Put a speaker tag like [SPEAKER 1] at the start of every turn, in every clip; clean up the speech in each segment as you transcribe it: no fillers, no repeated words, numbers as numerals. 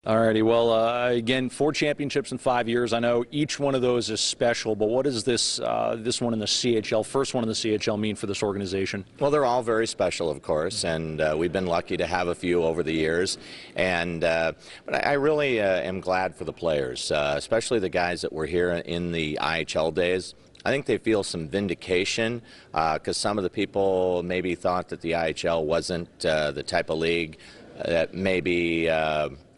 [SPEAKER 1] Alrighty, well, again, 4 championships in 5 years. I know each one of those is special, but what does this one in the CHL, first one in the CHL, mean for this organization?
[SPEAKER 2] Well, they're all very special, of course, and we've been lucky to have a few over the years. But I really am glad for the players, especially the guys that were here in the IHL days. I think they feel some vindication because some of the people maybe thought that the IHL wasn't the type of league that maybe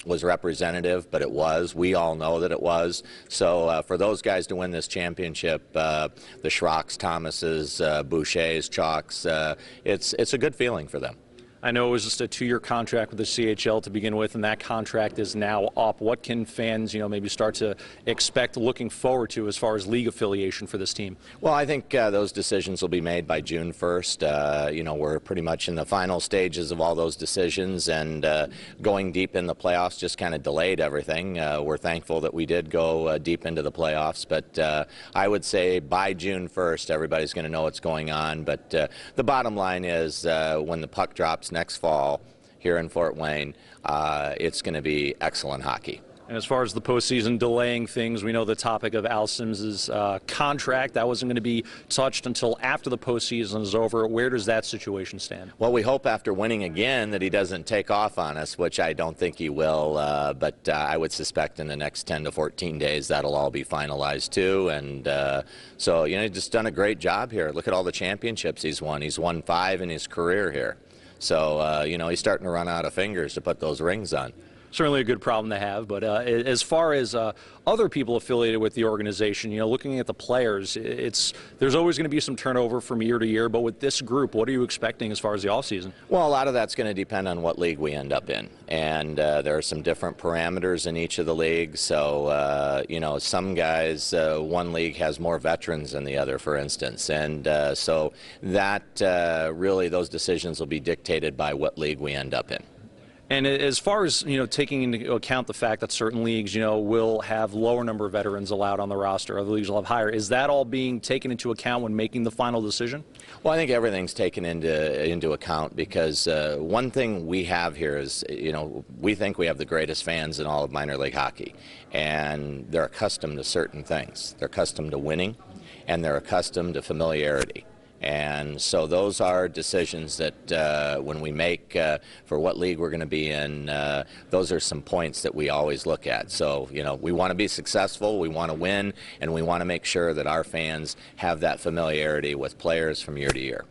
[SPEAKER 2] was representative, but it was. We all know that it was. So for those guys to win this championship, the Schrocks, Thomases, Bouchers, Chalks, it's a good feeling for them.
[SPEAKER 1] I know it was just a 2-year contract with the CHL to begin with, and that contract is now up. What can fans, maybe start to expect looking forward to as far as league affiliation for this team?
[SPEAKER 2] Well, I think those decisions will be made by June 1st. We're pretty much in the final stages of all those decisions, and going deep in the playoffs just kind of delayed everything. We're thankful that we did go deep into the playoffs, but I would say by June 1st, everybody's going to know what's going on. But the bottom line is when the puck drops next fall here in Fort Wayne, it's going to be excellent hockey.
[SPEAKER 1] And as far as the postseason delaying things, we know the topic of Al Sims's contract. That wasn't going to be touched until after the postseason is over. Where does that situation stand?
[SPEAKER 2] Well, we hope after winning again that he doesn't take off on us, which I don't think he will. But I would suspect in the next 10 to 14 days that'll all be finalized too. And so, he's just done a great job here. Look at all the championships he's won. He's won 5 in his career here. So, he's starting to run out of fingers to put those rings on.
[SPEAKER 1] Certainly a good problem to have, but as far as other people affiliated with the organization, looking at the players, there's always going to be some turnover from year to year, but with this group, what are you expecting as far as the offseason?
[SPEAKER 2] Well, a lot of that's going to depend on what league we end up in, and there are some different parameters in each of the leagues. So, some guys, one league has more veterans than the other, for instance, and so that really, those decisions will be dictated by what league we end up in.
[SPEAKER 1] And as far as, taking into account the fact that certain leagues, will have lower number of veterans allowed on the roster, other leagues will have higher, is that all being taken into account when making the final decision?
[SPEAKER 2] Well, I think everything's taken into account because one thing we have here is, we think we have the greatest fans in all of minor league hockey, and they're accustomed to certain things. They're accustomed to winning, and they're accustomed to familiarity. And so those are decisions that when we make for what league we're going to be in, those are some points that we always look at. So, we want to be successful, we want to win, and we want to make sure that our fans have that familiarity with players from year to year.